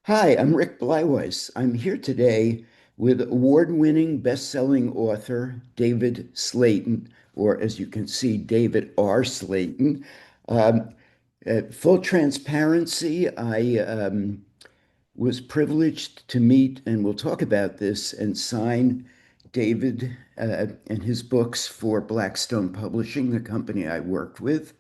Hi, I'm Rick Bleiweiss. I'm here today with award-winning best-selling author David Slayton, or as you can see, David R. Slayton. Um, Full transparency, I was privileged to meet, and we'll talk about this, and sign David and his books for Blackstone Publishing, the company I worked with.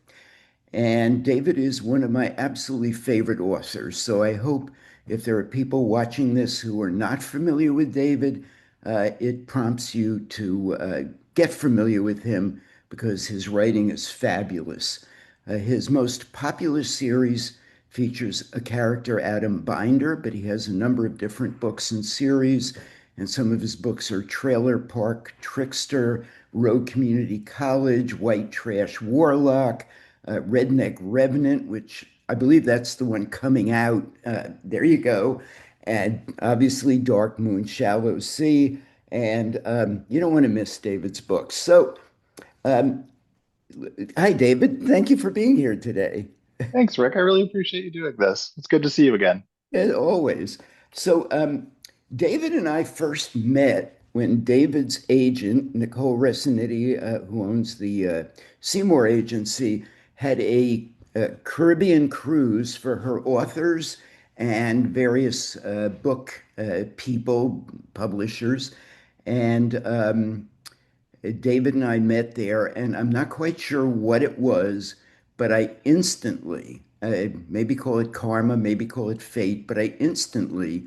And David is one of my absolutely favorite authors. So I hope if there are people watching this who are not familiar with David, it prompts you to get familiar with him because his writing is fabulous. His most popular series features a character, Adam Binder, but he has a number of different books and series. And some of his books are Trailer Park Trickster, Road Community College, White Trash Warlock, Redneck Revenant, which I believe that's the one coming out. There you go. And obviously, Dark Moon, Shallow Sea. And you don't want to miss David's books. So, um, hi, David. Thank you for being here today. Thanks, Rick. I really appreciate you doing this. It's good to see you again. As always. So, David and I first met when David's agent, Nicole Resinetti, who owns the Seymour Agency, had a Caribbean cruise for her authors and various book people, publishers. And David and I met there, and I'm not quite sure what it was, but I instantly, maybe call it karma, maybe call it fate, but I instantly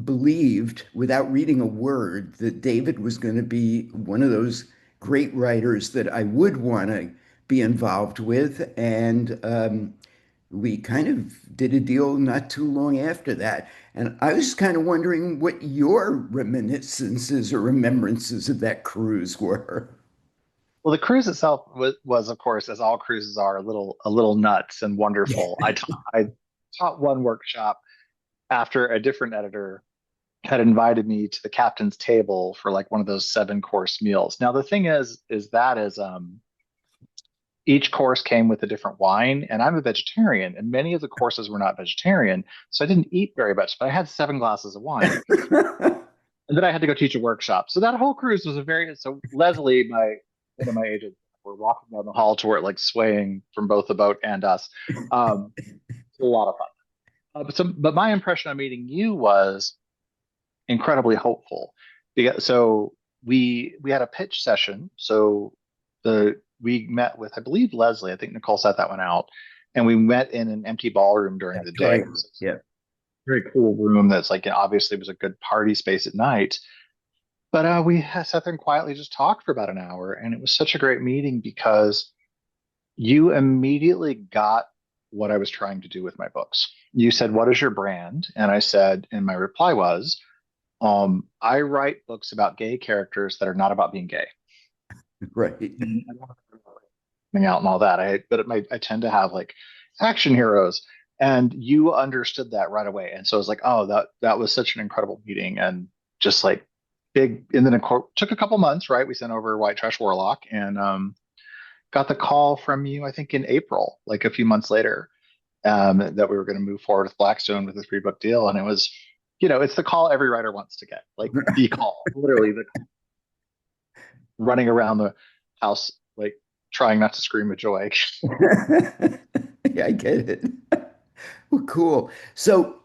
believed without reading a word that David was going to be one of those great writers that I would want to be involved with. And we kind of did a deal not too long after that. And I was kind of wondering what your reminiscences or remembrances of that cruise were. Well, the cruise itself was, of course, as all cruises are, a little nuts and wonderful. I taught one workshop after a different editor had invited me to the captain's table for like one of those 7 course meals. Now, the thing is each course came with a different wine, and I'm a vegetarian, and many of the courses were not vegetarian, so I didn't eat very much, but I had 7 glasses of wine. And then I had to go teach a workshop. So that whole cruise was a very so Leslie, my one of my agents, were walking down the hall to where like swaying from both the boat and us. It's a lot of fun. But my impression on meeting you was incredibly hopeful. So we had a pitch session. So the we met with I believe Leslie. I think Nicole set that one out, and we met in an empty ballroom during the That's day. right. It was a Yeah. very cool room that's like obviously was a good party space at night. But we sat there and quietly just talked for about an hour, and it was such a great meeting because you immediately got what I was trying to do with my books. You said, "What is your brand?" And I said, and my reply was, "I write books about gay characters that are not about being gay." Right. And I don't know if coming out and all that. I tend to have like action heroes, and you understood that right away. And so I was like, "Oh, that was such an incredible meeting," and just like big. And then took a couple months, right? We sent over White Trash Warlock, and got the call from you, I think in April, like a few months later, that we were going to move forward with Blackstone with a 3 book deal. And it was, it's the call every writer wants to get, like the call, literally the running around the house, like trying not to scream with joy. Yeah, I get it. Well, cool. So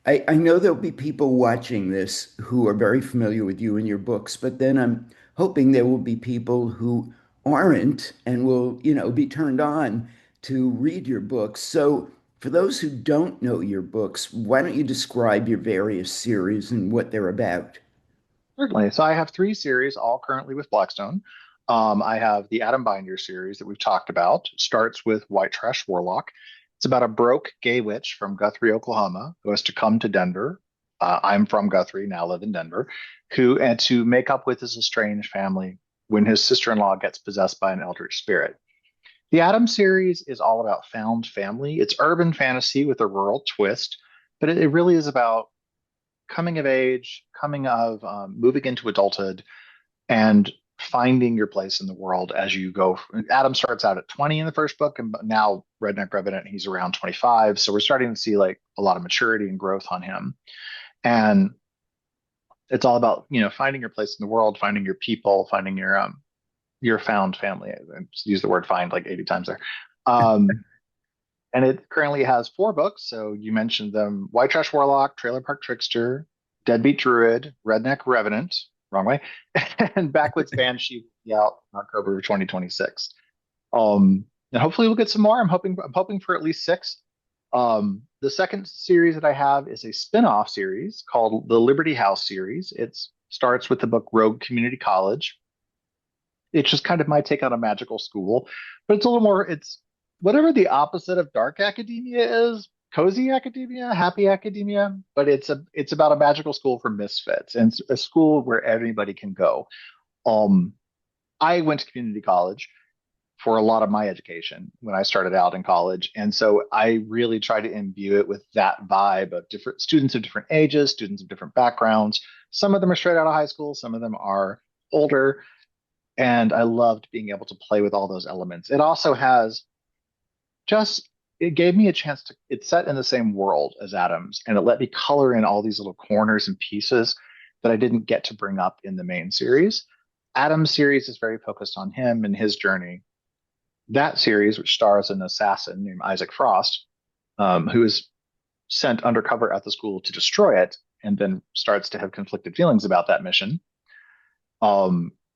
I know there'll be people watching this who are very familiar with you and your books, but then I'm hoping there will be people who aren't and will, be turned on to read your books. So for those who don't know your books, why don't you describe your various series and what they're about? Certainly. So I have 3 series, all currently with Blackstone. I have the Adam Binder series that we've talked about. Starts with White Trash Warlock. It's about a broke gay witch from Guthrie, Oklahoma, who has to come to Denver. I'm from Guthrie, now live in Denver, who and to make up with his estranged family when his sister-in-law gets possessed by an eldritch spirit. The Adam series is all about found family. It's urban fantasy with a rural twist, but it really is about coming of age, coming of moving into adulthood, and finding your place in the world as you go. Adam starts out at 20 in the first book, and now Redneck Revenant, he's around 25. So we're starting to see like a lot of maturity and growth on him. And it's all about, finding your place in the world, finding your people, finding your found family. I use the word find like 80 times there. Um, and it currently has 4 books. So you mentioned them: White Trash Warlock, Trailer Park Trickster, Deadbeat Druid, Redneck Revenant, wrong way, and Backwoods Banshee will be out in October of 2026. And hopefully we'll get some more. I'm hoping for at least 6. The second series that I have is a spin-off series called the Liberty House series. It starts with the book Rogue Community College. It's just kind of my take on a magical school, but it's a little more, it's whatever the opposite of dark academia is, cozy academia, happy academia, but it's about a magical school for misfits and it's a school where everybody can go. Um, I went to community college for a lot of my education when I started out in college. And so I really try to imbue it with that vibe of different students of different ages, students of different backgrounds. Some of them are straight out of high school, some of them are older. And I loved being able to play with all those elements. It also has just, it gave me a chance to, it's set in the same world as Adams, and it let me color in all these little corners and pieces that I didn't get to bring up in the main series. Adams series is very focused on him and his journey. That series, which stars an assassin named Isaac Frost, who is sent undercover at the school to destroy it, and then starts to have conflicted feelings about that mission,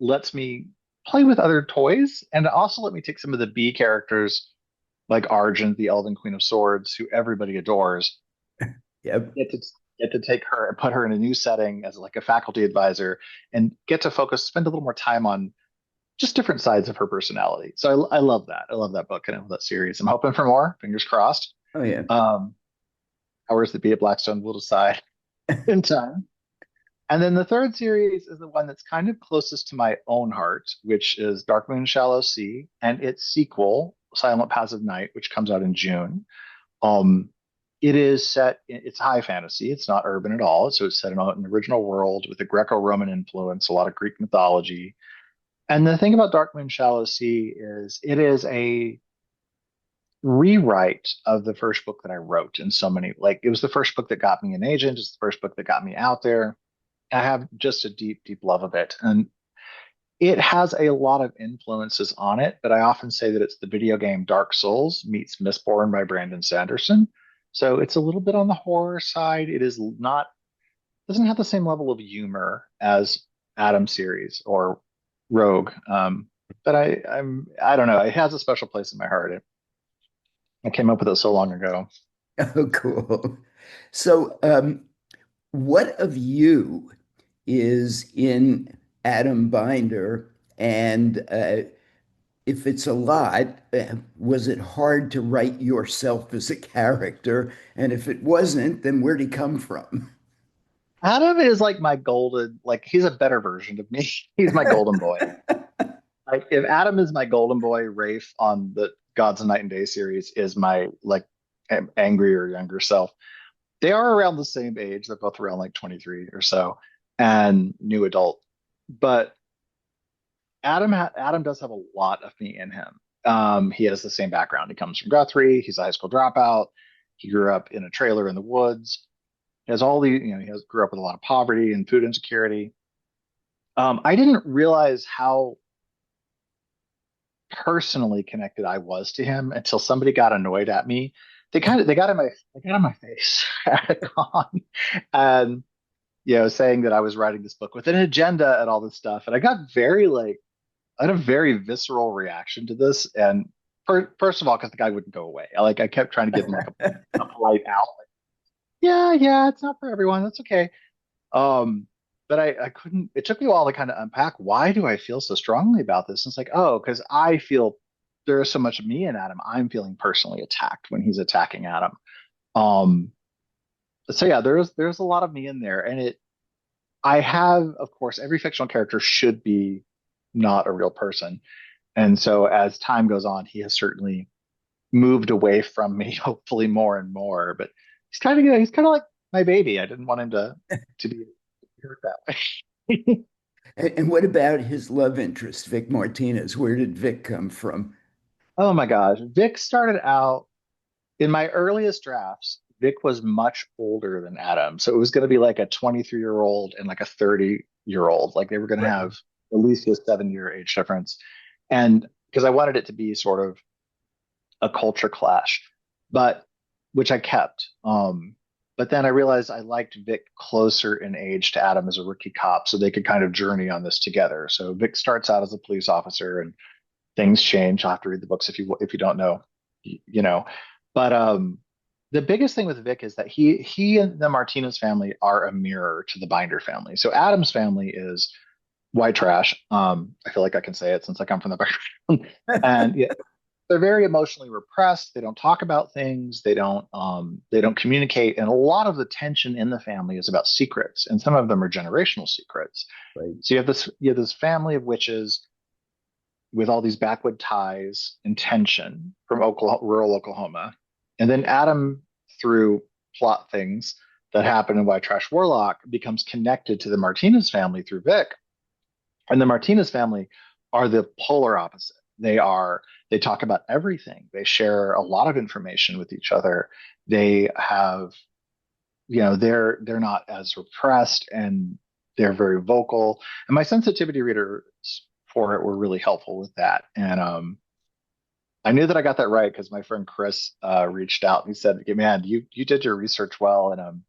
lets me play with other toys, and also let me take some of the B characters like Argent, the Elven Queen of Swords, who everybody adores, Yep. get to take her and put her in a new setting as like a faculty advisor, and get to spend a little more time on just different sides of her personality. So I love that. I love that book and I love that series. I'm hoping for more. Fingers crossed. Oh yeah. Um, Powers that be at Blackstone will decide in time. And then the third series is the one that's kind of closest to my own heart, which is Dark Moon, Shallow Sea, and its sequel, Silent Paths of Night, which comes out in June. Um, it is it's high fantasy. It's not urban at all. So it's set in an original world with a Greco-Roman influence, a lot of Greek mythology. And the thing about Dark Moon, Shallow Sea is it is a rewrite of the first book that I wrote in so many, like it was the first book that got me an agent. It's the first book that got me out there. I have just a deep, deep love of it. And it has a lot of influences on it, but I often say that it's the video game Dark Souls meets Mistborn by Brandon Sanderson. So it's a little bit on the horror side. It is not, doesn't have the same level of humor as Adam series or Rogue. But I don't know. It has a special place in my heart. I came up with it so long ago. Oh, cool. So, what of you is in Adam Binder? And if it's a lot, was it hard to write yourself as a character? And if it wasn't, then where'd he come from? Adam is like my golden, like he's a better version of me. He's my golden boy. Like if Adam is my golden boy, Rafe on the Gods of Night and Day series is my like angrier younger self. They are around the same age. They're both around like 23 or so and new adult. But Adam does have a lot of me in him. He has the same background. He comes from Guthrie. He's a high school dropout. He grew up in a trailer in the woods. He has all the, grew up with a lot of poverty and food insecurity. I didn't realize how personally connected I was to him until somebody got annoyed at me. They got in my face at a con, and saying that I was writing this book with an agenda and all this stuff. And I got I had a very visceral reaction to this. And first of all, because the guy wouldn't go away. I kept trying to give him like a polite out. Like, yeah, it's not for everyone. That's okay. Um, but I couldn't, it took me a while to kind of unpack why do I feel so strongly about this? And it's like, oh, because I feel there is so much of me in Adam. I'm feeling personally attacked when he's attacking Adam. Um, so yeah, there's a lot of me in there. And I have, of course, every fictional character should be not a real person. And so as time goes on, he has certainly moved away from me, hopefully more and more. But he's kind of like my baby. I didn't want him to be hurt that way. And what about his love interest, Vic Martinez? Where did Vic come from? Oh my gosh. Vic started out in my earliest drafts. Vic was much older than Adam. So it was going to be like a 23-year-old and like a 30-year-old. Like they were going to Right. have at least a 7 year age difference. And because I wanted it to be sort of a culture clash, but which I kept. But then I realized I liked Vic closer in age to Adam as a rookie cop, so they could kind of journey on this together. So Vic starts out as a police officer, and things change. I'll have to read the books if you don't know, you know. But the biggest thing with Vic is that he and the Martinez family are a mirror to the Binder family. So Adam's family is white trash. I feel like I can say it since I come from the Binder, and yeah, they're very emotionally repressed. They don't talk about things. They don't communicate, and a lot of the tension in the family is about secrets, and some of them are generational secrets. Right. So you have this family of witches with all these backwood ties and tension from rural Oklahoma, and then Adam, through plot things that happen in White Trash Warlock, becomes connected to the Martinez family through Vic, and the Martinez family are the polar opposite. They talk about everything. They share a lot of information with each other. They have, they're not as repressed, and they're very vocal. And my sensitivity readers for it were really helpful with that. And I knew that I got that right because my friend Chris reached out and he said, "Hey, man, you did your research well." And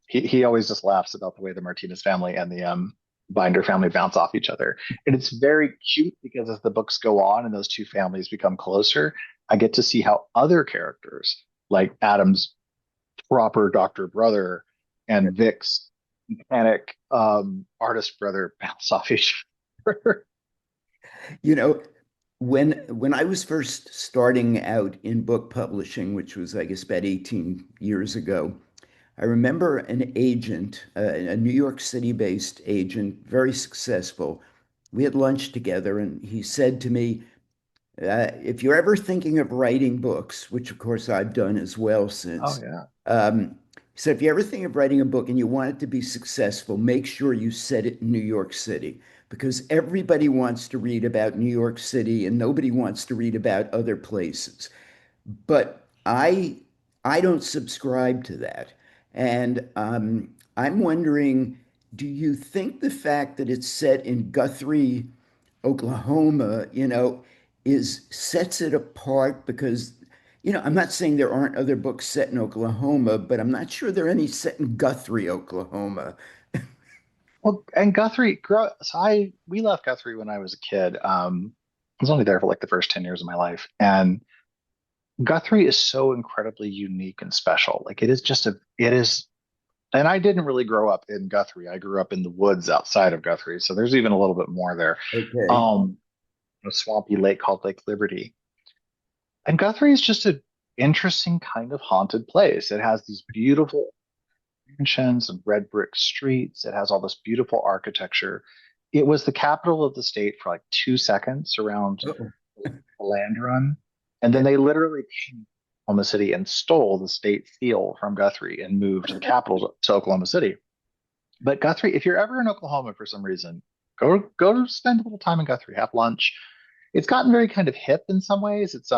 he always just laughs about the way the Martinez family and the Binder family bounce off each other. And it's very cute because as the books go on and those two families become closer, I get to see how other characters, like Adam's proper doctor brother and Vic's mechanic artist brother, bounce off each other. You know, when I was first starting out in book publishing, which was, I guess, about 18 years ago, I remember an agent, a New York City-based agent, very successful. We had lunch together, and he said to me, if you're ever thinking of writing books, which of course I've done as well Oh since, yeah. he said, if you ever think of writing a book and you want it to be successful, make sure you set it in New York City because everybody wants to read about New York City and nobody wants to read about other places. But I don't subscribe to that. And I'm wondering, do you think the fact that it's set in Guthrie, Oklahoma, is sets it apart because, I'm not saying there aren't other books set in Oklahoma, but I'm not sure there are any set in Guthrie, Oklahoma. Well, and Guthrie, so we left Guthrie when I was a kid. I was only there for like the first 10 years of my life. And Guthrie is so incredibly unique and special. Like it is, and I didn't really grow up in Guthrie. I grew up in the woods outside of Guthrie. So there's even a little bit more there. Okay. Um, a swampy lake called Lake Liberty. And Guthrie is just an interesting kind of haunted place. It has these beautiful mansions and red brick streets. It has all this beautiful architecture. It was the capital of the state for like 2 seconds around Oh, the land run. And then they literally came to Oklahoma City and stole the state seal from Guthrie and moved the capital to Oklahoma City. But Guthrie, if you're ever in Oklahoma for some reason, go spend a little time in Guthrie, have lunch. It's gotten very kind of hip in some ways. It's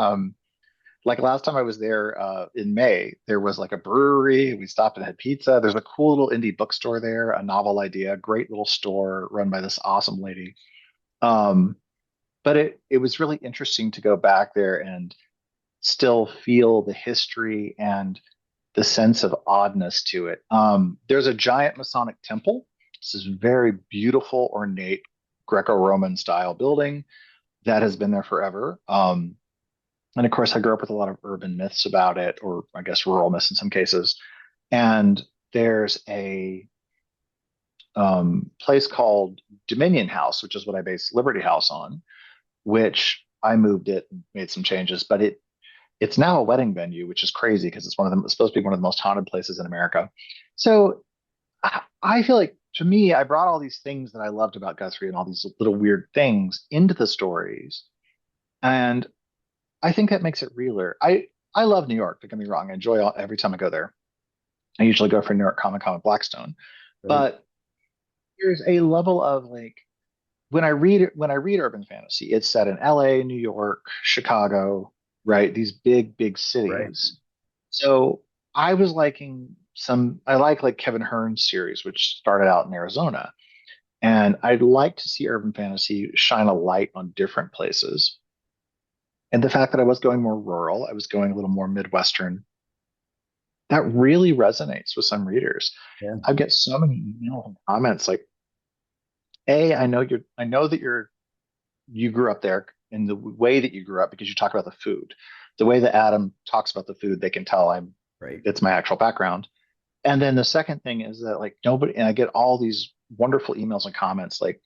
like last time I was there in May, there was like a brewery. We stopped and had pizza. There's a cool little indie bookstore there, a novel idea, great little store run by this awesome lady. Um, but it was really interesting to go back there and still feel the history and the sense of oddness to it. There's a giant Masonic temple. This is very beautiful, ornate Greco-Roman style building that has been there forever. And of course, I grew up with a lot of urban myths about it, or I guess rural myths in some cases. And there's a place called Dominion House, which is what I based Liberty House on, which I moved it and made some changes, but it's now a wedding venue, which is crazy because it's supposed to be one of the most haunted places in America. So I feel like to me, I brought all these things that I loved about Guthrie and all these little weird things into the stories. And I think that makes it realer. I love New York, don't get me wrong. I enjoy every time I go there. I usually go for New York Comic Con with Blackstone. right. But there's a level of like when I read urban fantasy, it's set in LA, New York, Chicago, right? These big Right. cities. So I was liking I like Kevin Hearn's series, which started out in Arizona. And I'd like to see urban fantasy shine a light on different places. And the fact that I was going more rural, I was going a little more Midwestern, that really resonates with some readers. Yeah. I get so many emails and comments like, I know that you grew up there in the way that you grew up because you talk about the food. The way that Adam talks about the food, they can tell Right. it's my actual background. And then the second thing is that like nobody, and I get all these wonderful emails and comments like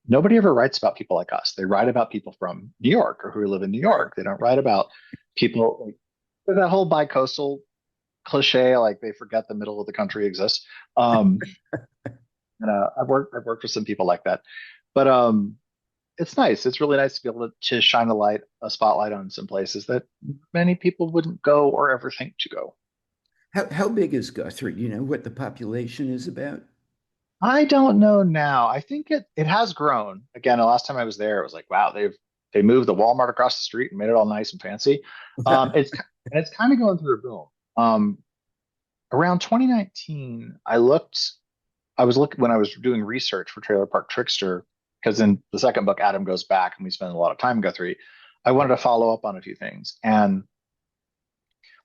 nobody ever writes about people like us. They write about people from New York or who live in New Right. York. They don't write about people like that whole bi-coastal cliche, like they forget the middle of the country exists. Um, and I've worked with some people like that, but it's nice. It's really nice to be able to shine a spotlight on some places that many people wouldn't go or ever think to go. How big is Guthrie? Do you know what the population is about? I don't know now. I think it has grown. Again, the last time I was there, it was like, wow, they moved the Walmart across the street and made it all nice and fancy. It's kind of going through a boom. Around 2019, I was looking when I was doing research for Trailer Park Trickster, because in the second book, Adam goes back and we spend a lot of time in Guthrie. I wanted to follow up on a few things, and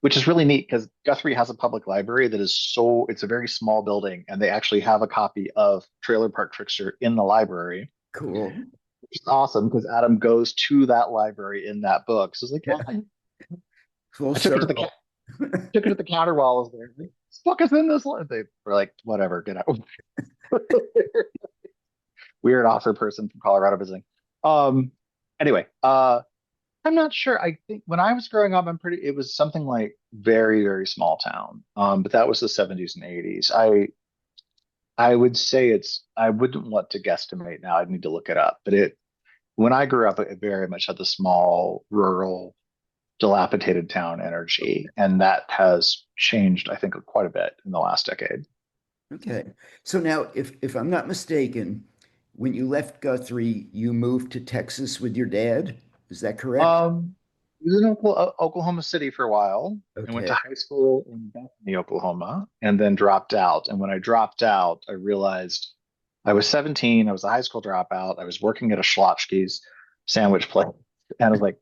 which is really neat because Guthrie has a public library that is it's a very small building, and they actually have a copy of Trailer Park Trickster in the library, Cool. which is awesome because Adam goes to that library in that book. So it's like, Yeah. yeah, Full I took it to circle. took it to the counter while I was there. Like, this book is in this. They were like, whatever, get out. Weird author person from Colorado visiting. Um, anyway, I'm not sure. I think when I was growing up, it was something like very small town. But that was the 70s and 80s. I would say I wouldn't want to guesstimate now. I'd need to look it up. But when I grew up, it very much had the small, rural, dilapidated town energy. And that has changed, I think, quite a bit in the last decade. Okay. So now, if I'm not mistaken, when you left Guthrie, you moved to Texas with your dad. Is that correct? I was in Oklahoma City for a while. I went to Okay. high school in Bethany, Oklahoma, and then dropped out. And when I dropped out, I realized I was 17. I was a high school dropout. I was working at a Schlotzsky's sandwich place. And I was like,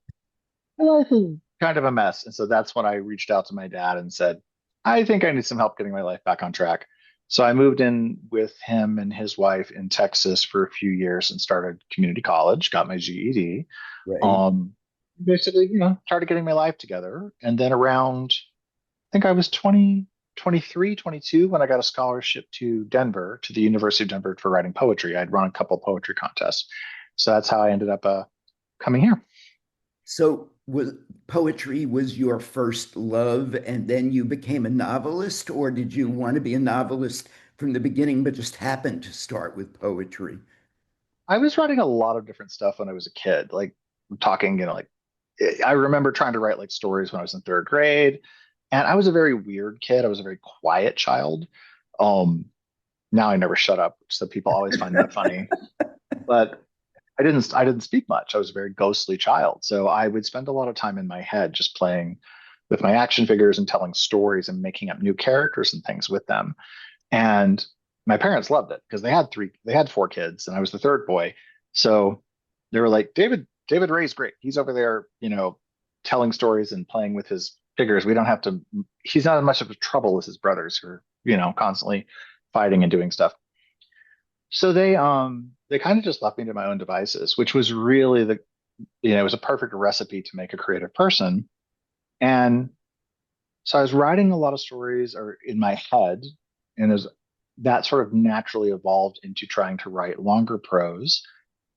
my life is kind of a mess. And so that's when I reached out to my dad and said, I think I need some help getting my life back on track. So I moved in with him and his wife in Texas for a few years and started community college, got my GED. Right. Um, Basically, started getting my life together. And then I think I was 23, 22 when I got a scholarship to Denver, to the University of Denver for writing poetry. I'd run a couple poetry contests. So that's how I ended up coming here. So was poetry was your first love, and then you became a novelist, or did you want to be a novelist from the beginning, but just happened to start with poetry? I was writing a lot of different stuff when I was a kid, like talking, like I remember trying to write like stories when I was in third grade. And I was a very weird kid. I was a very quiet child. Um, Now I never shut up, so people always find that funny. But I didn't speak much. I was a very ghostly child. So I would spend a lot of time in my head just playing with my action figures and telling stories and making up new characters and things with them. And my parents loved it because they had four kids, and I was the third boy. So they were like, David Ray's great. He's over there, telling stories and playing with his figures. We don't have to, he's not as much of a trouble as his brothers who are, constantly fighting and doing stuff. So they kind of just left me to my own devices, which was really it was a perfect recipe to make a creative person. And so I was writing a lot of stories or in my head, and as that sort of naturally evolved into trying to write longer prose.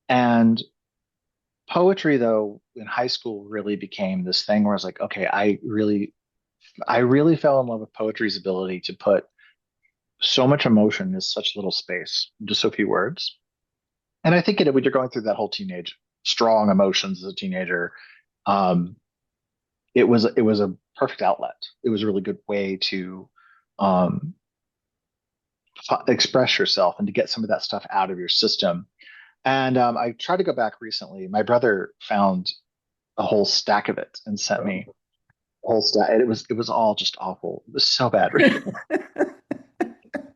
And poetry, though, in high school really became this thing where I was like, okay, I really fell in love with poetry's ability to put so much emotion in such little space, just so few words. And I think when you're going through that whole teenage strong emotions as a teenager, um, it was a perfect outlet. It was a really good way to um, express yourself and to get some of that stuff out of your system. And I tried to go back recently. My brother found a whole stack of it and sent me a whole stack. And it was all just awful. It was so bad.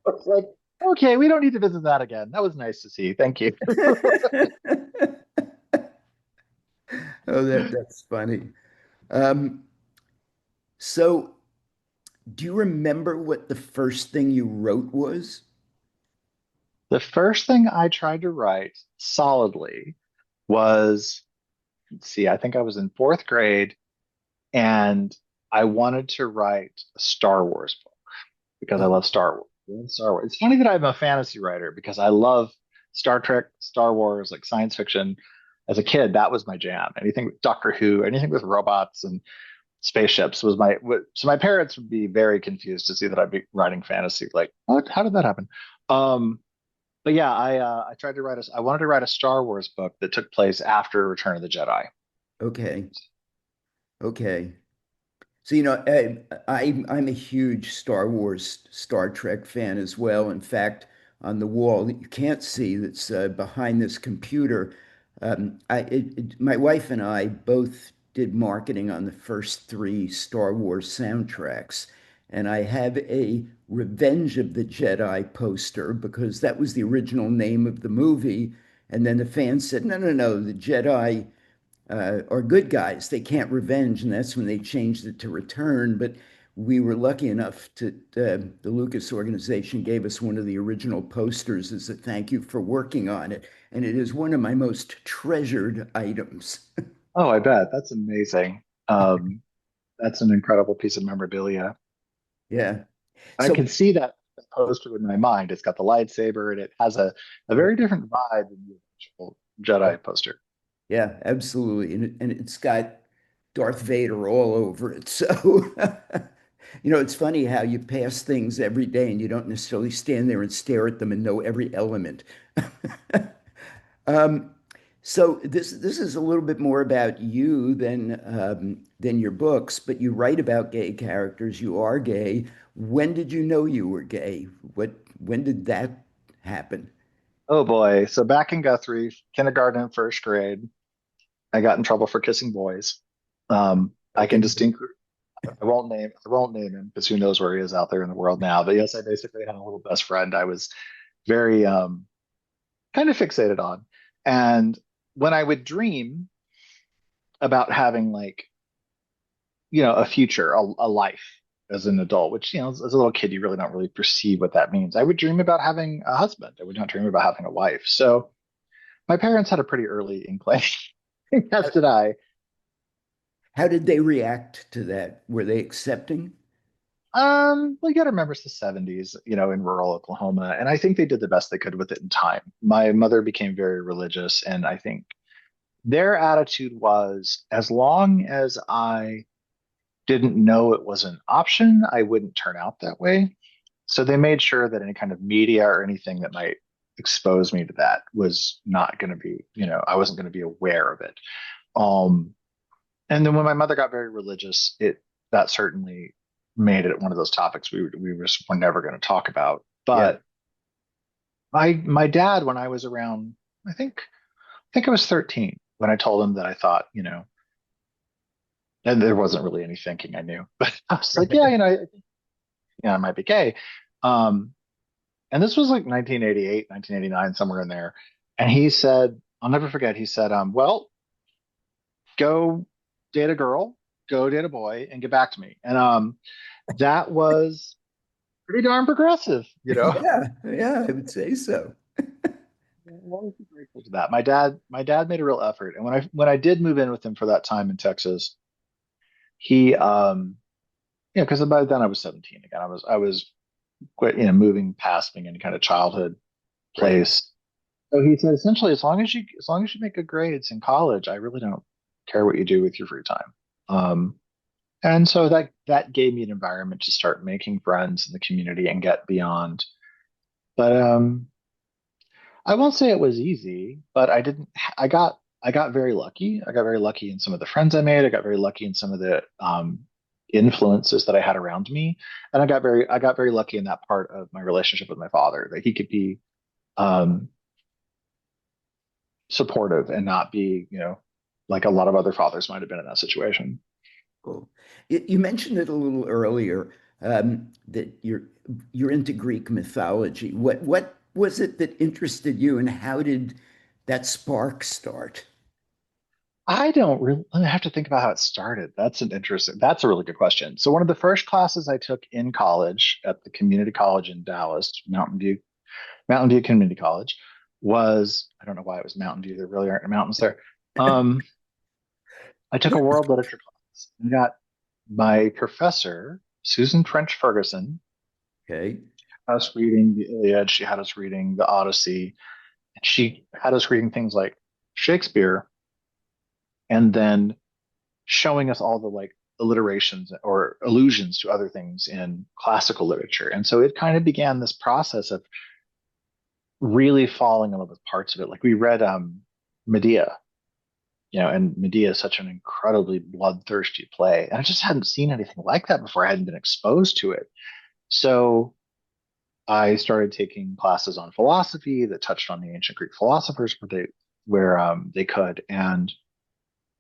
It's like, okay, we don't need to visit that again. That was nice to see. Thank you. Oh, that's funny. Um, so do you remember what the first thing you wrote was? The first thing I tried to write solidly was, let's see, I think I was in fourth grade and I wanted to write a Star Wars book because I love Star Wars. I love Star Wars. It's funny that I'm a fantasy writer because I love Star Trek, Star Wars, like science fiction. As a kid, that was my jam. Anything with Doctor Who, anything with robots and spaceships was so my parents would be very confused to see that I'd be writing fantasy. Like, what? How did that happen? Um, but yeah, I tried to I wanted to write a Star Wars book that took place after Return of the Jedi. Okay. Okay. So, I'm a huge Star Wars, Star Trek fan as well. In fact, on the wall that you can't see that's behind this computer, my wife and I both did marketing on the first three Star Wars soundtracks. And I have a Revenge of the Jedi poster because that was the original name of the movie. And then the fans said, no, no, no, the Jedi are good guys. They can't revenge, and that's when they changed it to return. But we were lucky enough to the Lucas organization gave us one of the original posters as a thank you for working on it, and it is one of my most treasured items. Oh, I bet. That's amazing. That's an incredible piece of memorabilia. Yeah. I So can see that poster in my mind. It's got the lightsaber and it has a very different vibe than the original Jedi poster. yeah, absolutely, and it's got Darth Vader all over it. So it's funny how you pass things every day and you don't necessarily stand there and stare at them and know every element. Um, so this is a little bit more about you than your books, but you write about gay characters. You are gay. When did you know you were gay? When did that happen? Oh boy. So back in Guthrie, kindergarten and first grade, I got in trouble for kissing boys. I can Okay. distinctly, I won't name him because who knows where he is out there in the world now. But yes, I basically had a little best friend I was very kind of fixated on. And when I would dream about having like, a future, a life as an adult, which, as a little kid, you really don't really perceive what that means. I would dream about having a husband. I would not dream about having a wife. So my parents had a pretty early inkling, as did I. How did they react to that? Were they accepting? Well, you got to remember it's the 70s, in rural Oklahoma, and I think they did the best they could with it in time. My mother became very religious, and I think their attitude was as long as I didn't know it was an option, I wouldn't turn out that way. So they made sure that any kind of media or anything that might expose me to that was not going to be, I wasn't going to be aware of it. Um, and then when my mother got very religious, that certainly made it one of those topics were never going to talk about. Yeah. But my dad, when I was around, I think I was 13 when I told him that I thought, and there wasn't really any thinking I knew, but I was like, yeah, I might be gay. Um, and this was like 1988, 1989, somewhere in there. And he said, I'll never forget, he said, well, go date a girl, go date a boy, and get back to me. And that was pretty darn progressive, Yeah, yeah, I would say so. I'm always grateful to that. My dad made a real effort. And when I did move in with him for that time in Texas, he because by then I was 17 again. I was quite, moving past being any kind of childhood Right. place. So he said essentially, as long as you make good grades in college, I really don't care what you do with your free time. Um, and so that gave me an environment to start making friends in the community and get beyond. But I won't say it was easy, but I didn't. I got very lucky. I got very lucky in some of the friends I made. I got very lucky in some of the influences that I had around me, and I got very lucky in that part of my relationship with my father that he could be um, supportive and not be, like a lot of other fathers might have been in that situation. Cool. You mentioned it a little earlier, that you're into Greek mythology. What was it that interested you, and how did that spark start? I don't really I have to think about how it started. That's a really good question. So one of the first classes I took in college at the community college in Dallas, Mountain View Community College, was, I don't know why it was Mountain View. There really aren't mountains there. Um, I took a world literature class and got my professor, Susan French Ferguson, Okay. us reading the Iliad. She had us reading the Odyssey. She had us reading things like Shakespeare, and then showing us all the like alliterations or allusions to other things in classical literature. And so it kind of began this process of really falling in love with parts of it. Like we read Medea, and Medea is such an incredibly bloodthirsty play. And I just hadn't seen anything like that before. I hadn't been exposed to it. So I started taking classes on philosophy that touched on the ancient Greek philosophers where they could. And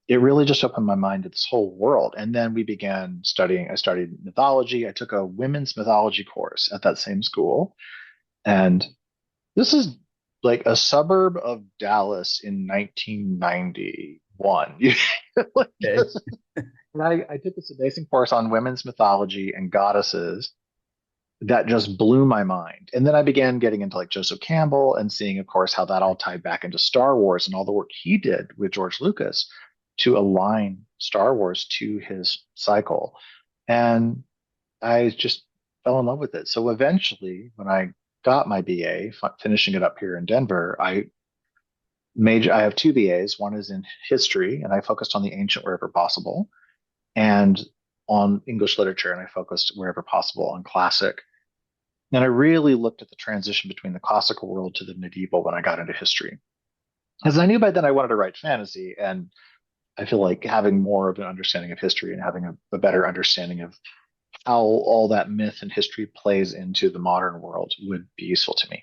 it really just opened my mind to this whole world. And then we began studying. I studied mythology. I took a women's mythology course at that same school. And this is like a suburb of Dallas in 1991. Like Okay. and I did this amazing course on women's mythology and goddesses that just blew my mind. And then I began getting into like Joseph Campbell and seeing, of course, how that all tied back into Star Wars and all the work he did with George Lucas to align Star Wars to his cycle. And I just fell in love with it. So eventually, when I got my BA, finishing it up here in Denver, I have two BAs. One is in history, and I focused on the ancient wherever possible, and on English literature, and I focused wherever possible on classic. And I really looked at the transition between the classical world to the medieval when I got into history. Because I knew by then I wanted to write fantasy, and I feel like having more of an understanding of history and having a better understanding of how all that myth and history plays into the modern world would be useful to me.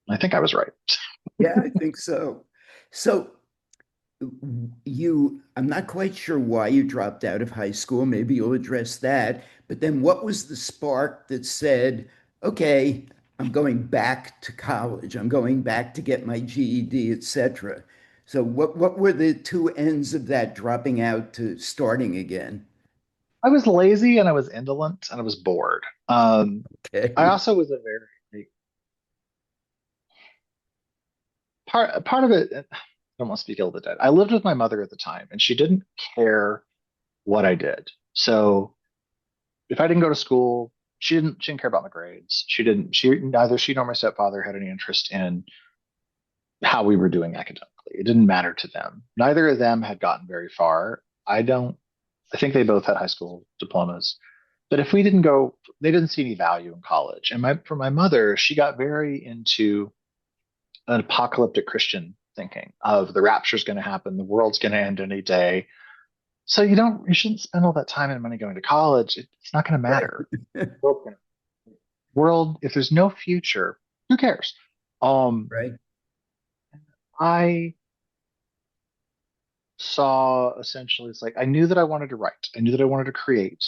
I think I was right. Yeah, I think so. So I'm not quite sure why you dropped out of high school. Maybe you'll address that. But then what was the spark that said, okay, I'm going back to college. I'm going back to get my GED, etc. So what were the two ends of that dropping out to starting again? I was lazy and I was indolent and I was bored. I Okay. also was a very like, part of it. I don't want to speak ill of the dead. I lived with my mother at the time, and she didn't care what I did. So if I didn't go to school, she didn't care about my grades. She neither she nor my stepfather had any interest in how we were doing academically. It didn't matter to them. Neither of them had gotten very far. I think they both had high school diplomas. But if we didn't go, they didn't see any value in college. And for my mother, she got very into an apocalyptic Christian thinking of the rapture's going to happen, the world's going to end any day. So you shouldn't spend all that time and money going to college. It's not going to Right. matter. World, if there's no future, who cares? Um, Right. I saw essentially it's like I knew that I wanted to write. I knew that I wanted to create.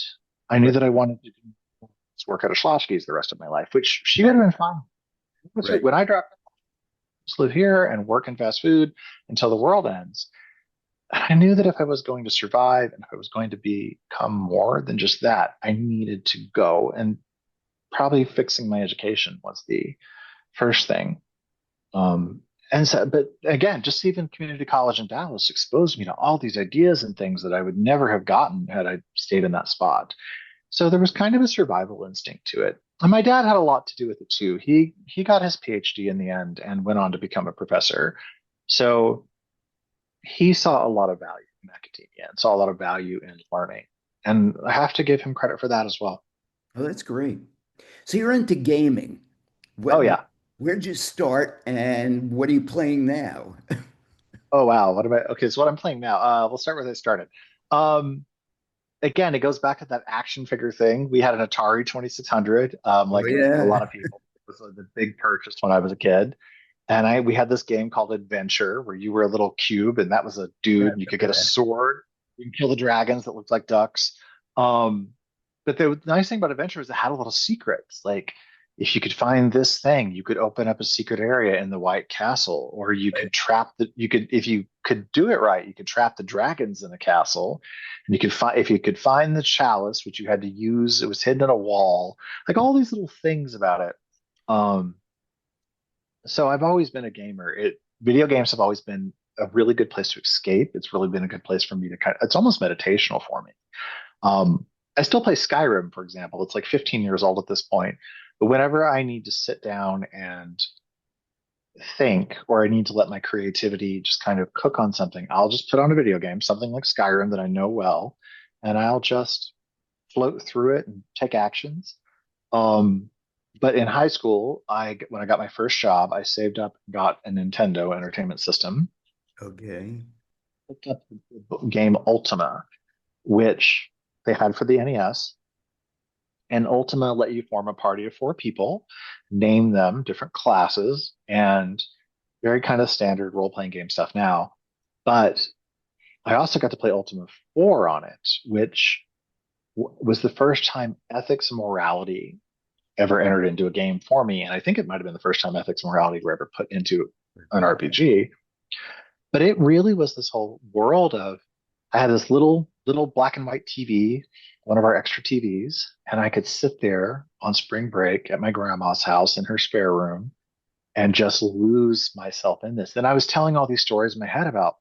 I knew Right. that I wanted to work at a 𝐿'𝐵𝐺's the rest of my life, which she would Right. have been fine. That's right. Right. When I dropped, just live here and work in fast food until the world ends. I knew that if I was going to survive and if I was going to become more than just that, I needed to go. And probably fixing my education was the first thing. Um, and so, but again, just even community college in Dallas exposed me to all these ideas and things that I would never have gotten had I stayed in that spot. So there was kind of a survival instinct to it. And my dad had a lot to do with it too. He got his PhD in the end and went on to become a professor. So he saw a lot of value in academia and saw a lot of value in learning. And I have to give him credit for that as well. Oh, that's great. So you're into gaming. Oh What, yeah. where'd you start and what are you playing now? Oh wow. What about okay, so what I'm playing now. We'll start where I started. Um Again, it goes back to that action figure thing. We had an Atari 2600, Oh like a yeah. lot of people. It was the big purchase when I was a kid. And we had this game called Adventure where you were a little cube and that was a I dude and you could get a remember sword. You can kill the dragons that looked like ducks. Um, but the nice thing about Adventure is it had a little secrets. Like if you could find this thing, you could open up a secret area in the White Castle, or you that. could if you could do it right, you could trap the dragons in the castle. And you could find, if you could find the chalice, which you had to use, it was hidden in a wall, like all these little things about it. Um, so I've always been a gamer. Video games have always been a really good place to escape. It's really been a good place for me to it's almost meditational for me. I still play Skyrim, for example. It's like 15 years old at this point. But whenever I need to sit down and think, or I need to let my creativity just kind of cook on something, I'll just put on a video game, something like Skyrim that I know well, and I'll just float through it and take actions. Um, but in high school, when I got my first job, I saved up and got a Nintendo Entertainment System, Okay. picked up the game Ultima, which they had for the NES. And Ultima let you form a party of four people, name them different classes, and very kind of standard role-playing game stuff now. But I also got to play Ultima 4 on it, which was the first time ethics and morality ever entered into a game for me. And I think it might have been the first time ethics and morality were ever put into an RPG. But it really was this whole world of, I had this little black and white TV, one of our extra TVs, and I could sit there on spring break at my grandma's house in her spare room and just lose myself in this. Then I was telling all these stories in my head about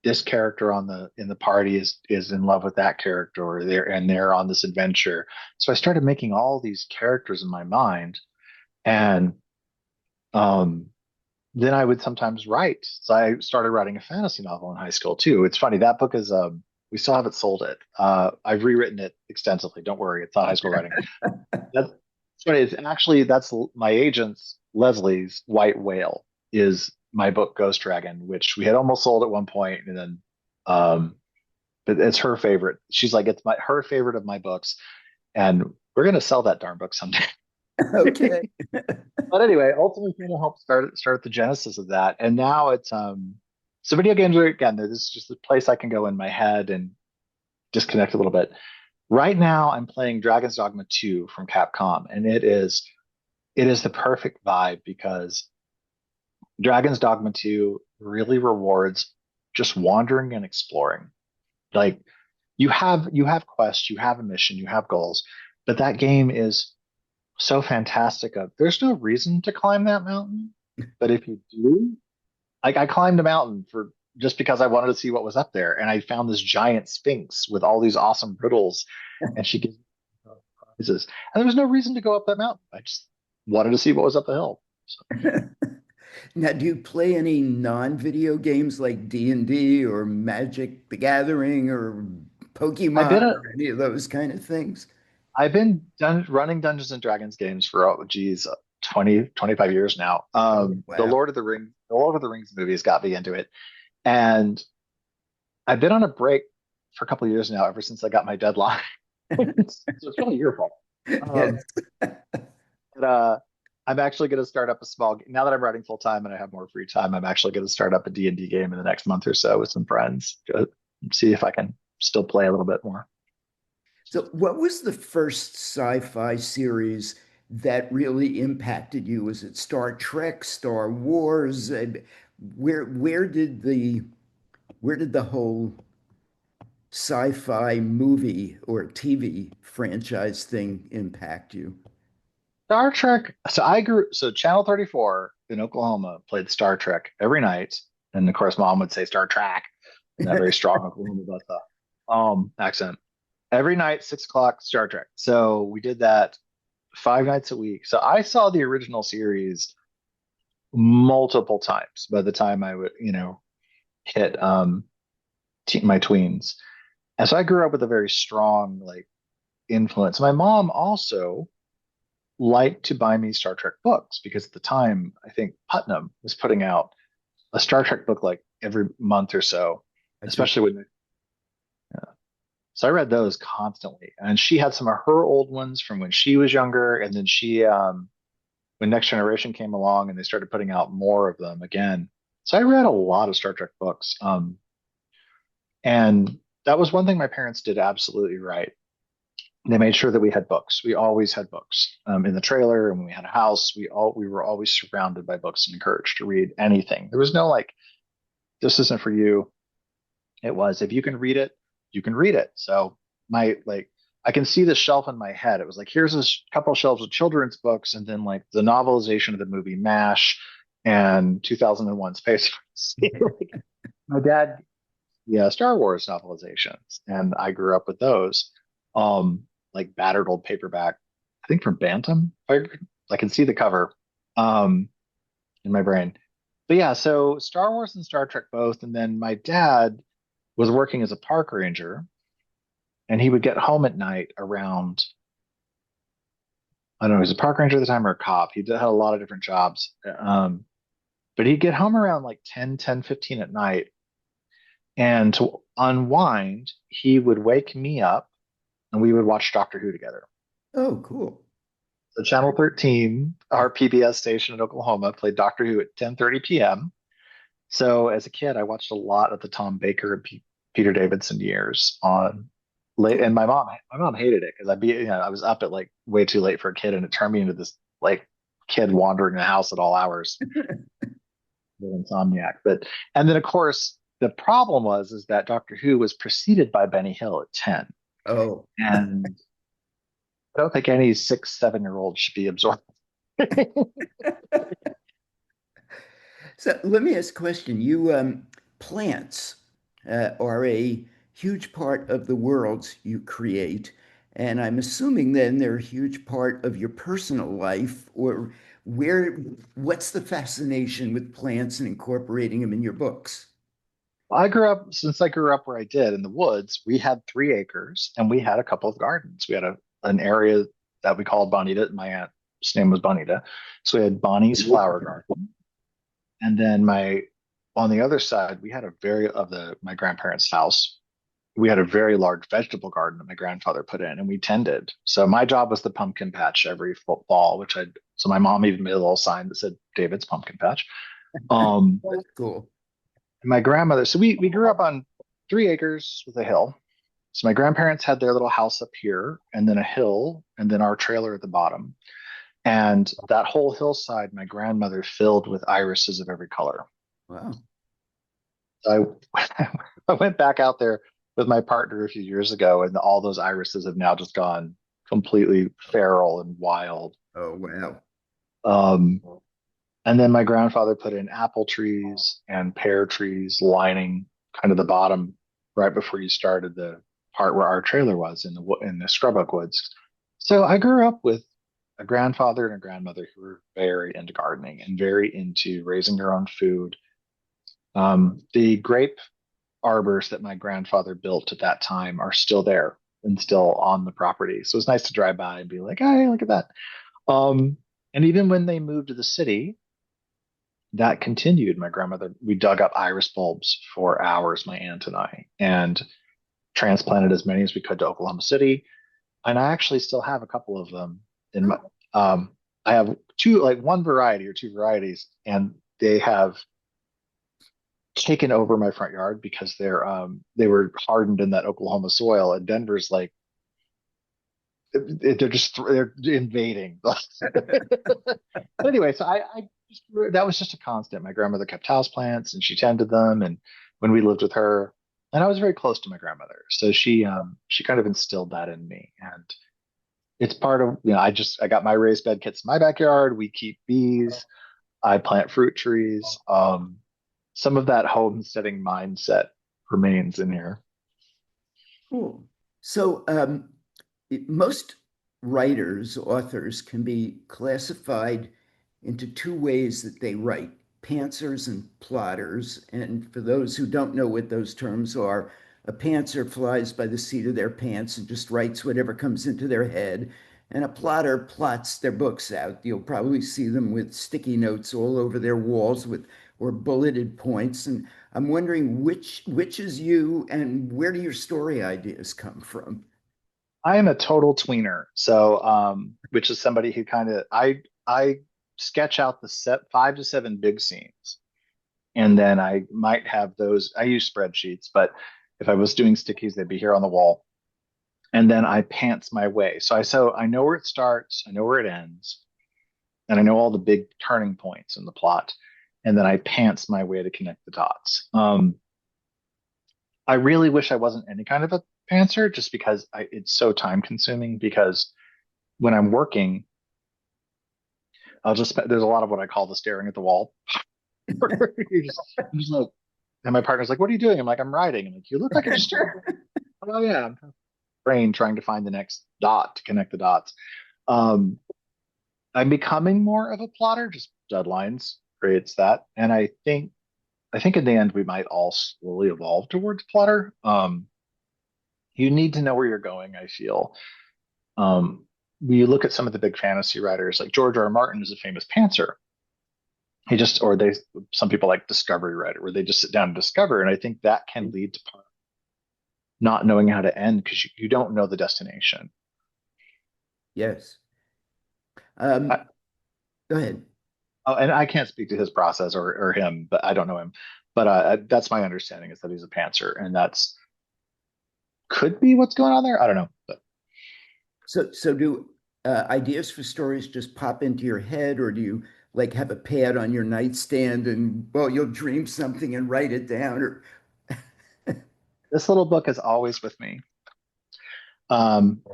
this character in the party is in love with that character, or they're on this adventure. So I started making all these characters in my mind, and um, then I would sometimes write. So I started writing a fantasy novel in high school too. It's funny, that book is we still haven't sold it. I've rewritten it extensively. Don't worry, it's not high school writing. That's funny. It's actually, that's my agent's Leslie's White Whale is my book Ghost Dragon, which we had almost sold at one point, and then um, but it's her favorite. She's like, it's her favorite of my books, and we're gonna sell that darn book someday. Okay. But anyway, ultimately kind of helped start the genesis of that. And now it's so video games are, again, this is just a place I can go in my head and disconnect a little bit. Right now I'm playing Dragon's Dogma 2 from Capcom, and it is the perfect vibe because Dragon's Dogma 2 really rewards just wandering and exploring. Like you have quests, you have a mission, you have goals, but that game is so fantastic of, there's no reason to climb that mountain, but if you do, like I climbed a mountain for just because I wanted to see what was up there, and I found this giant sphinx with all these awesome riddles, and she gives me prizes, and there was no reason to go up that mountain. I just wanted to see what was up the hill. So, Now, do you play any non-video games like D&D or Magic the Gathering or I've Pokemon been a, or any of those kind of things? I've been running Dungeons and Dragons games for, oh geez, 25 years now. Oh, wow. The Lord of the Rings movies got me into it, and I've been on a break for a couple of years now, ever since I got my deadline. So it's really your fault. Yes. Um, but I'm actually going to start up a now that I'm writing full time and I have more free time. I'm actually going to start up a D&D game in the next month or so with some friends to see if I can still play a little bit more. So, what was the first sci-fi series that really impacted you? Was it Star Trek, Star Wars? Where did the whole sci-fi movie or TV franchise thing impact you? Star Trek. So Channel 34 in Oklahoma played Star Trek every night. And of course, mom would say Star Trek in that very strong Oklahoma accent. Every night, 6 o'clock, Star Trek. So we did that 5 nights a week. So I saw the original series multiple times by the time I would, hit my tweens. And so I grew up with a very strong like influence. My mom also liked to buy me Star Trek books because at the time I think Putnam was putting out a Star Trek book like every month or so, I think. especially when so I read those constantly. And she had some of her old ones from when she was younger, and then when Next Generation came along and they started putting out more of them again. So I read a lot of Star Trek books. And that was one thing my parents did absolutely right. They made sure that we had books. We always had books in the trailer, and when we had a house, we were always surrounded by books and encouraged to read anything. There was no like, this isn't for you. It was, if you can read it, you can read it. So my like, I can see the shelf in my head. It was like, here's a couple of shelves of children's books, and then like the novelization of the movie MASH and 2001 Space Odyssey. Like, my dad, yeah, Star Wars novelizations, and I grew up with those. Like battered old paperback, I think from Bantam. I can see the cover in my brain. But yeah, so Star Wars and Star Trek both, and then my dad was working as a park ranger, and he would get home at night around, I don't know, he was a park ranger at the time or a cop. He had a lot of different jobs. But he'd get home around like 10:15 at night. And to unwind, he would wake me up and we would watch Doctor Who together. Oh, cool. So Channel 13, our PBS station in Oklahoma, played Doctor Who at 10:30 p.m. So as a kid, I watched a lot of the Tom Baker and Peter Davidson years on late, and my mom hated it because I was up at like way too late for a kid, and it turned me into this like kid wandering the house at all hours, little insomniac. But and then of course the problem was is that Doctor Who was preceded by Benny Hill at 10, Oh. and I don't think any 6, 7 year old should be absorbed. So let me ask a question. Plants are a huge part of the worlds you create, and I'm assuming then they're a huge part of your personal life, or where, what's the fascination with plants and incorporating them in your books? Since I grew up where I did in the woods, we had 3 acres and we had a couple of gardens. We had an area that we called Bonita. My aunt's name was Bonita. So we had Bonnie's flower garden. And then on the other side, we had my grandparents' house. We had a very large vegetable garden that my grandfather put in and we tended. So my job was the pumpkin patch every fall, so my mom even made a little sign that said David's pumpkin patch. Um, That's cool. my grandmother, so we grew up on 3 acres with a hill. So my grandparents had their little house up here and then a hill and then our trailer at the bottom. And that whole hillside, my grandmother filled with irises of every color. Wow. So I went back out there with my partner a few years ago, and all those irises have now just gone completely feral and wild. Oh, wow. Um, and then my grandfather put in apple trees and pear trees lining kind of the bottom right before you started the part where our trailer was in the scrub oak woods. So I grew up with a grandfather and a grandmother who were very into gardening and very into raising their own food. The grape arbors that my grandfather built at that time are still there and still on the property. So it's nice to drive by and be like, hey, look at that. And even when they moved to the city, that continued. My grandmother, we dug up iris bulbs for hours, my aunt and I, and transplanted as many as we could to Oklahoma City. And I actually still have a couple of them in my, I have one variety or two varieties, and they have taken over my front yard because they were hardened in that Oklahoma soil, and Denver's like they're invading. But anyway, so I just, that was just a constant. My grandmother kept house plants and she tended them, and when we lived with her, and I was very close to my grandmother, so she kind of instilled that in me, and it's part of, I got my raised bed kits in my backyard. We keep bees. I plant fruit trees. Some of that homesteading mindset remains in here. Cool. So, most writers, authors can be classified into two ways that they write, pantsers and plotters. And for those who don't know what those terms are, a pantser flies by the seat of their pants and just writes whatever comes into their head. And a plotter plots their books out. You'll probably see them with sticky notes all over their walls with or bulleted points. And I'm wondering which is you and where do your story ideas come from? I am a total tweener. So, which is somebody who I sketch out the 5 to 7 big scenes. And then I might have those. I use spreadsheets, but if I was doing stickies, they'd be here on the wall. And then I pants my way. So I know where it starts, I know where it ends, and I know all the big turning points in the plot. And then I pants my way to connect the dots. I really wish I wasn't any kind of a pantser, just because it's so time consuming. Because when I'm working, there's a lot of what I call the staring at the wall. I'm just like, and my partner's like, "What are you doing?" I'm like, "I'm writing." I'm like, "You look like you're just staring." Oh yeah, I'm brain trying to find the next dot to connect the dots. Um, I'm becoming more of a plotter. Just deadlines creates that, and I think in the end we might all slowly evolve towards plotter. You need to know where you're going, I feel. When you look at some of the big fantasy writers, like George R.R. Martin is a famous pantser. Some people like discovery writer, where they just sit down and discover. And I think that can lead to not knowing how to end, because you don't know the destination. Yes. I, Go ahead. oh, and I can't speak to his process or him, but I don't know him. But that's my understanding, is that he's a pantser, and that's could be what's going on there. I don't know. But So do ideas for stories just pop into your head, or do you like have a pad on your nightstand and well, you'll dream something and write it down? Or this little book is always with me.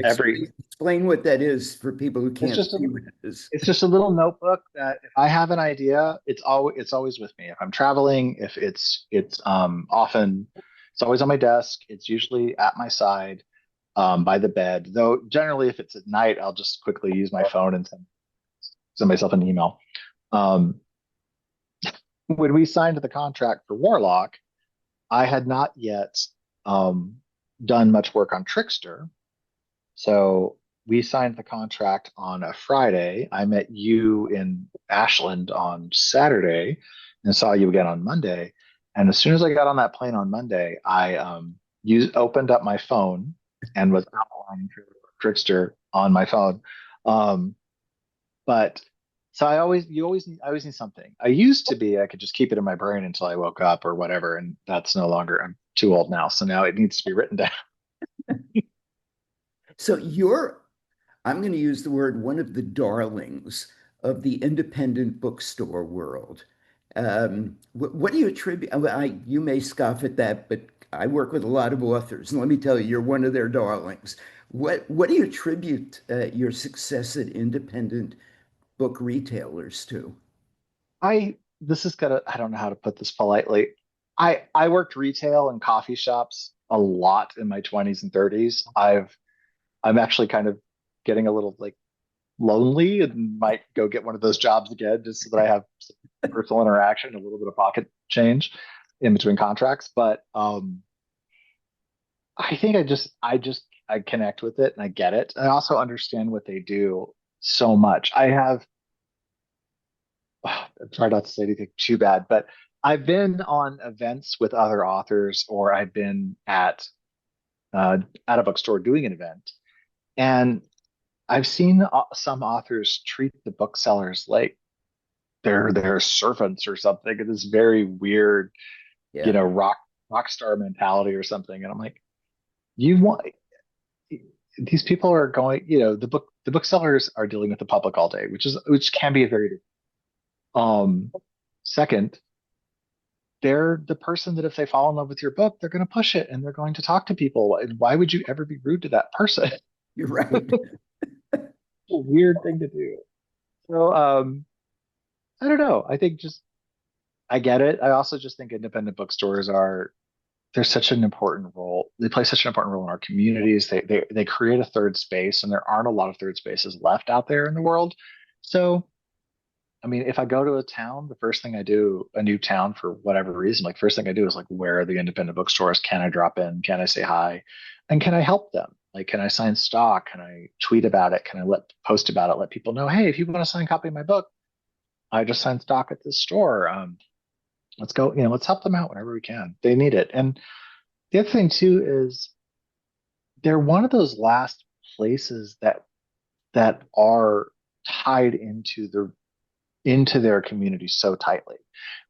Every explain what that is for people who It's can't just a see what it is. it's just a little notebook that if I have an idea, it's always with me. If I'm traveling, if it's often it's always on my desk. It's usually at my side, by the bed. Though generally, if it's at night, I'll just quickly use my phone and send myself an email. Um, when we signed the contract for Warlock, I had not yet um, done much work on Trickster. So we signed the contract on a Friday. I met you in Ashland on Saturday and saw you again on Monday. And as soon as I got on that plane on Monday, I opened up my phone and was outlining Trickster on my phone. Um, but so I always need something. I could just keep it in my brain until I woke up or whatever, and that's no longer. I'm too old now, so now it needs to be written down. So I'm going to use the word, one of the darlings of the independent bookstore world. What do you attribute? You may scoff at that, but I work with a lot of authors, and let me tell you, you're one of their darlings. What do you attribute your success at independent book retailers to? I don't know how to put this politely. I worked retail and coffee shops a lot in my 20s and 30s. I'm actually kind of getting a little like lonely, and might go get one of those jobs again, just so that I have some personal interaction, a little bit of pocket change in between contracts. But I think I connect with it and I get it. I also understand what they do so much. I'm trying not to say anything too bad, but I've been on events with other authors, or I've been at a bookstore doing an event, and I've seen some authors treat the booksellers like they're their servants or something. This very weird, Yeah, rock star mentality or something. And I'm like, you want these people are going, the booksellers are dealing with the public all day, which can be a very second, they're the person that if they fall in love with your book, they're going to push it and they're going to talk to people. And why would you ever be rude to that person? you're right. A weird thing to do. So I don't know. I think just I get it. I also just think independent bookstores are there's such an important role. They play such an important role in our communities. They create a third space, and there aren't a lot of third spaces left out there in the world. So I mean, if I go to a town, the first thing I do, a new town for whatever reason, like first thing I do is like, where are the independent bookstores? Can I drop in? Can I say hi? And can I help them? Like, can I sign stock? Can I tweet about it? Can I post about it? Let people know, hey, if you want to sign a copy of my book, I just signed stock at this store. Let's go, let's help them out whenever we can. They need it. And the other thing too is they're one of those last places that are tied into the into their community so tightly,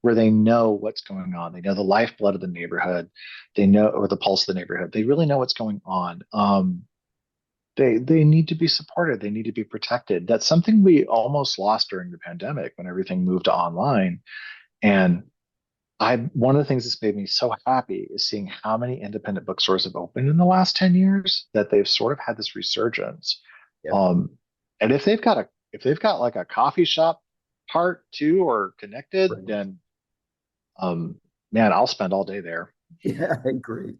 where they know what's going on. They know the lifeblood of the neighborhood. They know, or the pulse of the neighborhood. They really know what's going on. They need to be supported. They need to be protected. That's something we almost lost during the pandemic when everything moved to online. And one of the things that's made me so happy is seeing how many independent bookstores have opened in the last 10 years, that they've sort of had this resurgence. Yep. Um, and if they've got like a coffee shop part too, or connected, Right. then man, I'll spend all day there. Yeah, I agree.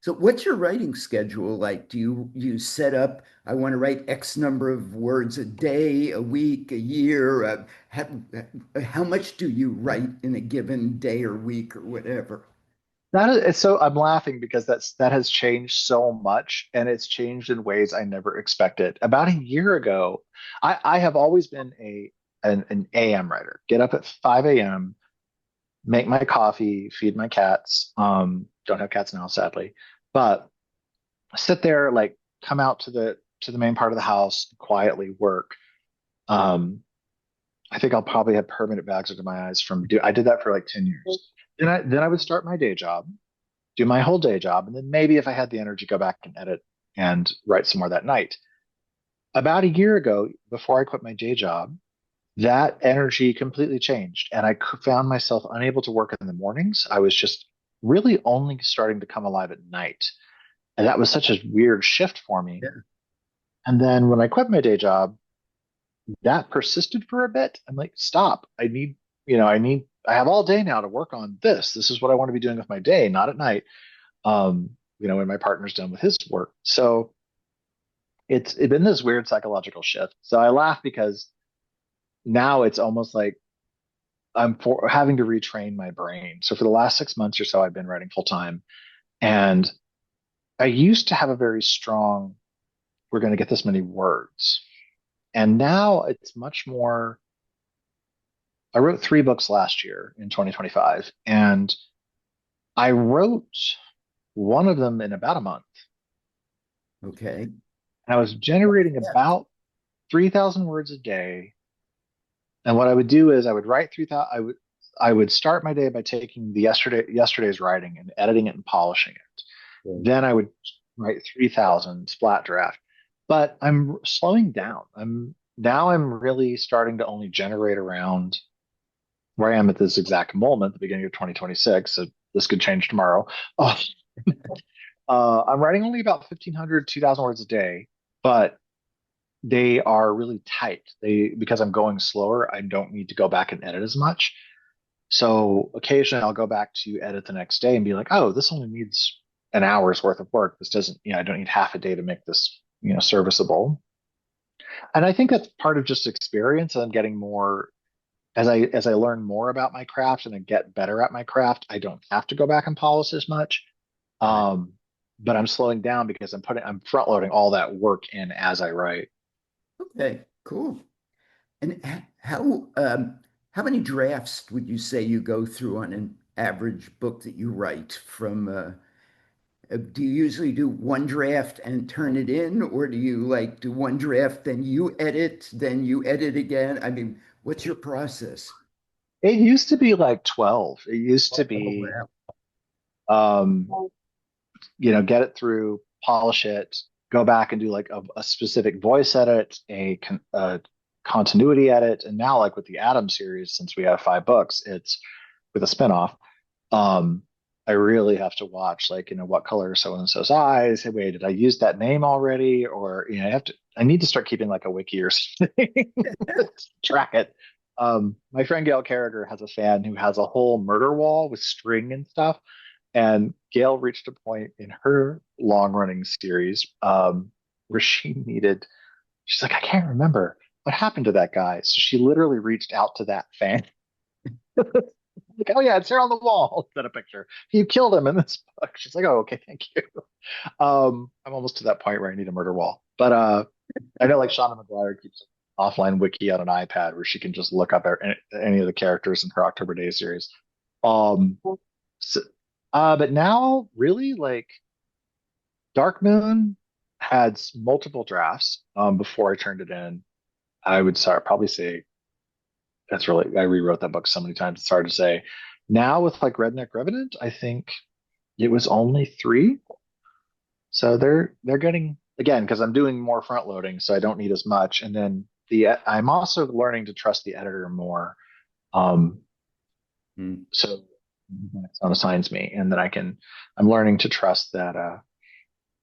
So what's your writing schedule like? Do you set up, I want to write X number of words a day, a week, a year? How much do you write in a given day or week or whatever? That is, so I'm laughing because that has changed so much, and it's changed in ways I never expected. About a year ago, I have always been an AM writer. Get up at 5 a.m., make my coffee, feed my cats. Don't have cats now, sadly, but sit there, like come out to the main part of the house, quietly work. Um, I think I'll probably have permanent bags under my eyes I did that for like 10 years. Then I would start my day job, do my whole day job, and then maybe if I had the energy, go back and edit and write some more that night. About a year ago, before I quit my day job, that energy completely changed, and found myself unable to work in the mornings. I was just really only starting to come alive at night. And that was such a weird shift for me. Yeah. And then when I quit my day job, that persisted for a bit. I'm like, stop. I have all day now to work on this. This is what I want to be doing with my day, not at night. When my partner's done with his work. So it's been this weird psychological shift. So I laugh because now it's almost like having to retrain my brain. So for the last 6 months or so, I've been writing full time. And I used to have a very strong, we're going to get this many words. And now it's much more. I wrote 3 books last year in 2025, and I wrote one of them in about a month. Okay. And I was generating Yeah. about 3,000 words a day. And what I would do is I would write 3,000. I would start my day by taking the yesterday's writing and editing it and polishing it. Yeah. Then I would write 3,000 splat draft. But I'm slowing down. I'm really starting to only generate around where I am at this exact moment, the beginning of 2026. So this could change tomorrow. Oh, I'm writing only about 1,500, 2,000 words a day, but they are really tight. Because I'm going slower, I don't need to go back and edit as much. So occasionally I'll go back to edit the next day and be like, oh, this only needs an hour's worth of work. This doesn't, I don't need half a day to make this, serviceable. And I think that's part of just experience. And I'm getting more as I learn more about my craft and I get better at my craft. I don't have to go back and polish as much. Right. Um, but I'm slowing down because I'm front loading all that work in as I write. Okay, cool. And how many drafts would you say you go through on an average book that you write do you usually do one draft and turn it in, or do you like do one draft, then you edit again? I mean, what's your process? It used to be like 12. It used to Oh, be, wow. um, get it through, polish it, go back and do like a specific voice edit, a continuity edit. And now, like with the Adam series, since we have 5 books, it's with a spinoff. Um, I really have to watch, like, what color are so and so's eyes? Hey, wait, did I use that name already? Or, I need to start keeping like a wiki or something to track it. My friend Gail Carriger has a fan who has a whole murder wall with string and stuff. And Gail reached a point in her long running series where she's like, I can't remember what happened to that guy. So she literally reached out to that fan. Like, oh yeah, it's there on the wall. Sent a picture. You killed him in this book. She's like, oh, okay, thank you. I'm almost to that point where I need a murder wall. But I know like Shauna McGuire keeps an offline wiki on an iPad where she can just look up any of the characters in her October Day series. Um, so, but now, really, like Dark Moon had multiple drafts before I turned it in. I would probably say That's really, I rewrote that book so many times. It's hard to say. Now with like Redneck Revenant, I think it was only three. So they're getting again because I'm doing more front loading, so I don't need as much. And then I'm also learning to trust the editor more. Um, Mm. so when someone assigns me, and then I'm learning to trust that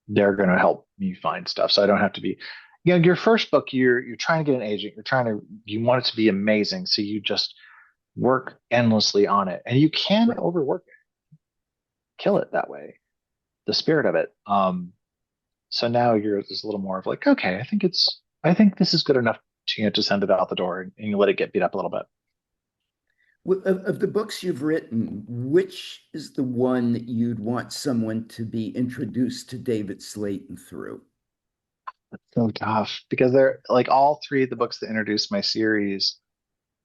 they're going to help me find stuff, so I don't have to be. You know, your first book, you're trying to get an agent. You want it to be amazing, so you just work endlessly on it, and you can overwork it, kill it that way. The spirit of it. So now you're there's a little more of like, okay, I think this is good enough to, to send it out the door and you let it get beat up a little bit. Of the books you've written, which is the one that you'd want someone to be introduced to David Slayton through? It's so tough because they're like all three of the books that introduced my series,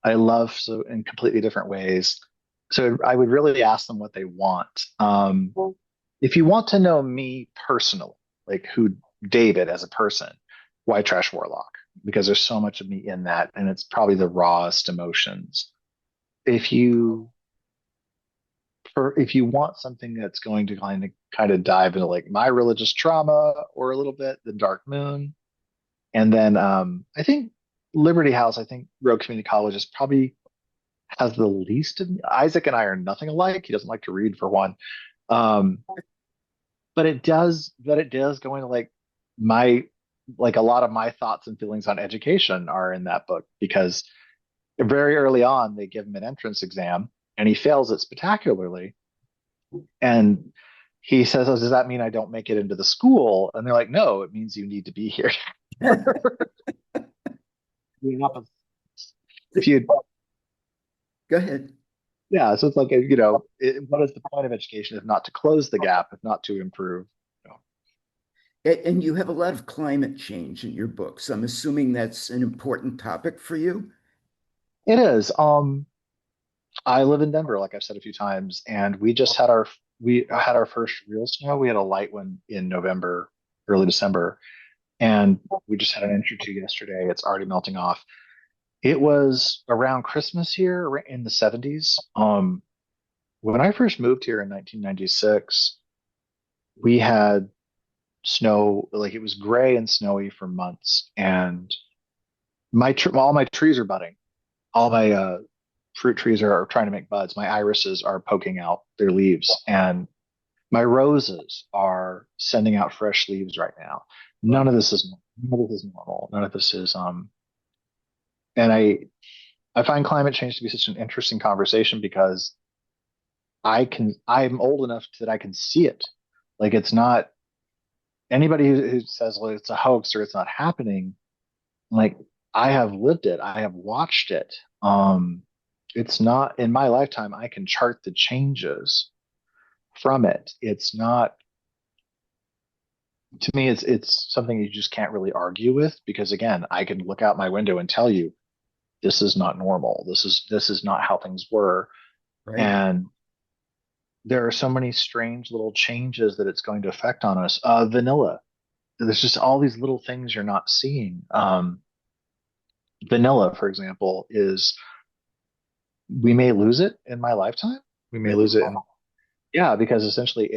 I love so in completely different ways. So I would really ask them what they want. If you want to know me personally, like who David as a person, White Trash Warlock, because there's so much of me in that, and it's probably the rawest emotions. If you if you want something that's going to kind of dive into like my religious trauma or a little bit, the Dark Moon, and then I think Liberty House, I think Rogue Community College is probably has the least of Isaac and I are nothing alike. He doesn't like to read for one. Um, but it does go into like my like a lot of my thoughts and feelings on education are in that book because very early on they give him an entrance exam and he fails it spectacularly. And he says, "Oh, does that mean I don't make it into the school?" And they're like, "No, it means you need to be here." If you, Go ahead. yeah, so it's like you know, what is the point of education if not to close the gap, if not to improve? You know. And you have a lot of climate change in your books. I'm assuming that's an important topic for you. It is. I live in Denver, like I've said a few times, and we had our first real snow. We had a light one in November, early December, and we just had an inch or two yesterday. It's already melting off. It was around Christmas here in the 70s. When I first moved here in 1996, we had snow, like it was gray and snowy for months, and all my trees are budding. All my fruit trees are trying to make buds. My irises are poking out their leaves, and my roses are sending out fresh leaves right now. Wow. None of this is normal. None of this is and I find climate change to be such an interesting conversation because I'm old enough that I can see it. Like it's not anybody who says, well, it's a hoax or it's not happening. Like I have lived it. I have watched it. It's not in my lifetime. I can chart the changes from it. It's not to me. It's something you just can't really argue with because again, I can look out my window and tell you this is not normal. This is not how things were. Right. And there are so many strange little changes that it's going to affect on us. Vanilla. There's just all these little things you're not seeing. Vanilla, for example, is we may lose it in my lifetime. We may lose Really? it in yeah, because essentially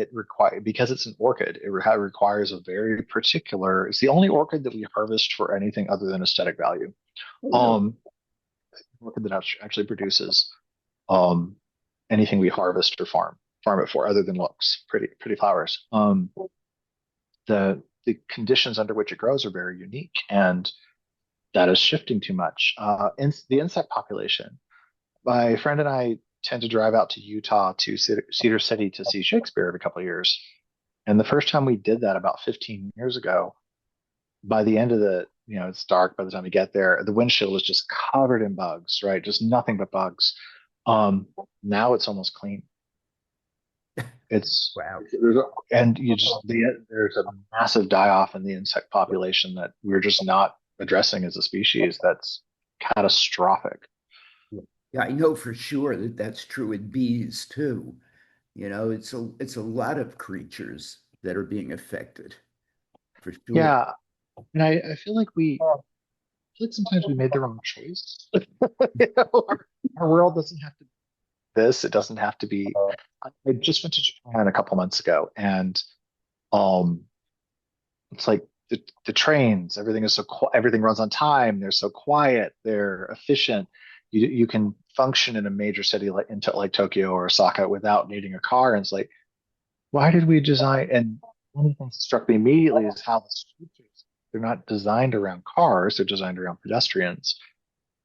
because it's an orchid, requires a very particular. It's the only orchid that we harvest for anything other than aesthetic value. Oh, no. Um, orchid that actually produces um anything we harvest or farm it for other than looks, pretty flowers. The conditions under which it grows are very unique, and that is shifting too much. The insect population. My friend and I tend to drive out to Utah to Cedar City to see Shakespeare every couple of years. And the first time we did that about 15 years ago, by the end of it's dark by the time we get there. The windshield is just covered in bugs, right? Just nothing but bugs. Now it's almost clean. It's Wow. and there's a massive die off in the insect population that we're just not addressing as a species. That's catastrophic. Yeah, I know for sure that that's true with bees too. It's a lot of creatures that are being affected for sure. Yeah, and I feel like feel like sometimes we made the wrong choice. You know, our world doesn't have to be this. It doesn't have to be. I just went to Japan a couple months ago, and um, it's like the trains, everything is everything runs on time. They're so quiet. They're efficient. You can function in a major city like Tokyo or Osaka without needing a car. And it's like, why did we design? And one of the things that struck me immediately is how the streets they're not designed around cars. They're designed around pedestrians,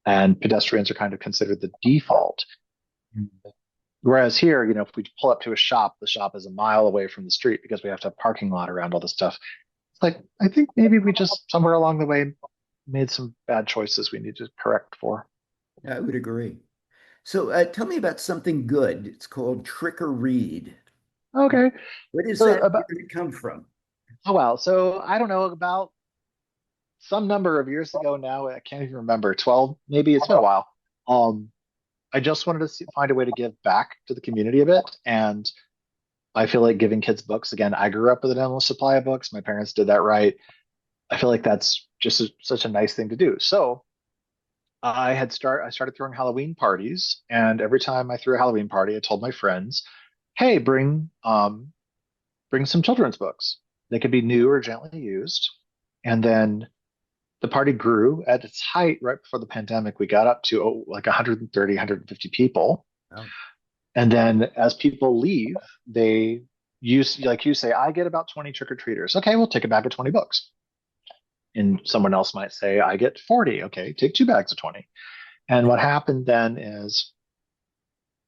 and pedestrians are kind of considered the default. Whereas here, if we pull up to a shop, the shop is a mile away from the street because we have to have parking lot around all this stuff. It's like, I think maybe we just somewhere along the way made some bad choices we need to correct for. I would agree. So tell me about something good. It's called Trick or Read. Okay. Where does So that about, word come from? oh wow. So I don't know, about some number of years ago now, I can't even remember, 12, maybe it's been a while. Um, I just wanted to find a way to give back to the community a bit. And I feel like giving kids books, again, I grew up with an endless supply of books. My parents did that right. I feel like that's just such a nice thing to do. So I started throwing Halloween parties, and every time I threw a Halloween party, I told my friends, "Hey, bring some children's books. They could be new or gently used." And then the party grew at its height right before the pandemic. We got up to like 130, 150 people. Oh, And then as people leave, they use, like you say, I get about 20 trick-or-treaters. Okay, we'll take a bag of 20 books. And someone else might say, I get 40. Okay, take two bags of 20. And what happened then is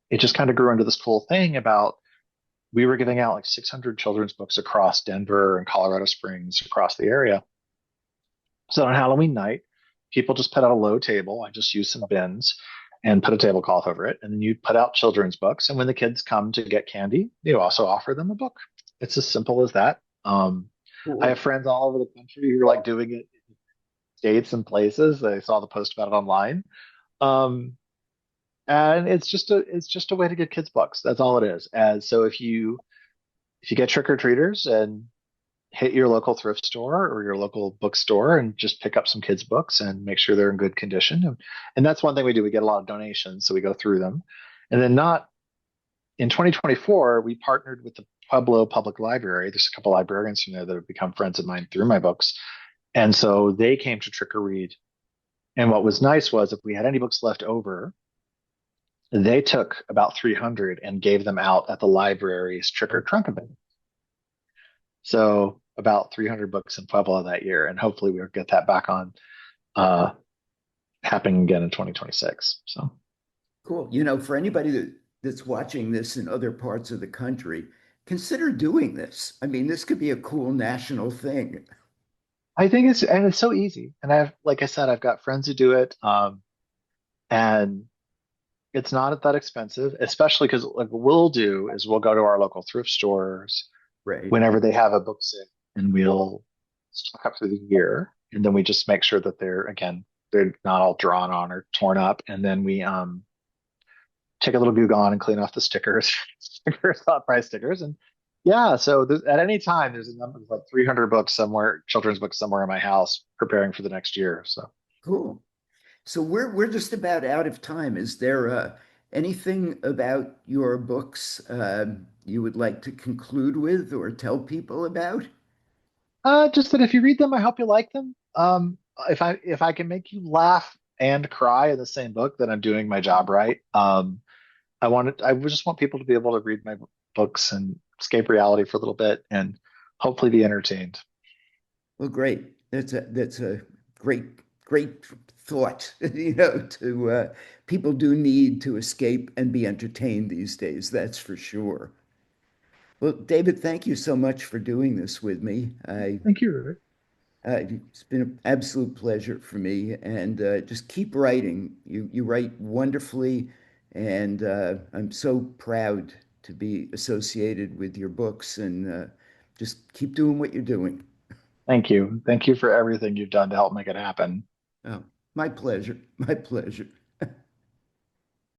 it just kind of grew into this cool thing about we were giving out like 600 children's books across Denver and Colorado Springs, across the area. So on Halloween night, people just put out a low table. I just used some bins and put a tablecloth over it. And then you put out children's books. And when the kids come to get candy, you also offer them a book. It's as simple as that. I have cool. friends all over the country who are like doing it in states and places. I saw the post about it online. Um, and it's just a way to get kids books. That's all it is. And so if you get trick-or-treaters and hit your local thrift store or your local bookstore and just pick up some kids' books and make sure they're in good condition. And that's one thing we do. We get a lot of donations, so we go through them. And then not in 2024, we partnered with the Pueblo Public Library. There's a couple librarians from there that have become friends of mine through my books. And so they came to Trick or Read. And what was nice was if we had any books left over, they took about 300 and gave them out at the library's Trick or Trunk event. So about 300 books in Pueblo that year, and hopefully we'll get that back on uh, happening again in 2026. So Cool. For anybody that's watching this in other parts of the country, consider doing this. I mean, this could be a cool national thing. I think it's so easy, and like I said, I've got friends who do it, and it's not that expensive, especially because like what we'll do is we'll go to our local thrift stores Right. whenever they have a book sale, and we'll stock up through the year, and then we just make sure that they're not all drawn on or torn up, and then we take a little *𝐸𝐿 and clean off the stickers, stickers, thought price stickers, and yeah. So at any time, there's a number of like 300 books somewhere, children's books somewhere in my house, preparing for the next year. So Cool. So we're just about out of time. Is there anything about your books you would like to conclude with or tell people about? just that if you read them, I hope you like them. If I can make you laugh and cry in the same book, then I'm doing my job right. I just want people to be able to read my books and escape reality for a little bit and hopefully be entertained. Well, great. That's a great thought. To people do need to escape and be entertained these days. That's for sure. Well, David, thank you so much for doing this with me. Thank you, Rick. It's been an absolute pleasure for me, and just keep writing. You write wonderfully, and I'm so proud to be associated with your books. And just keep doing what you're doing. Thank you. Thank you for everything you've done to help make it happen. Oh, my pleasure. My pleasure.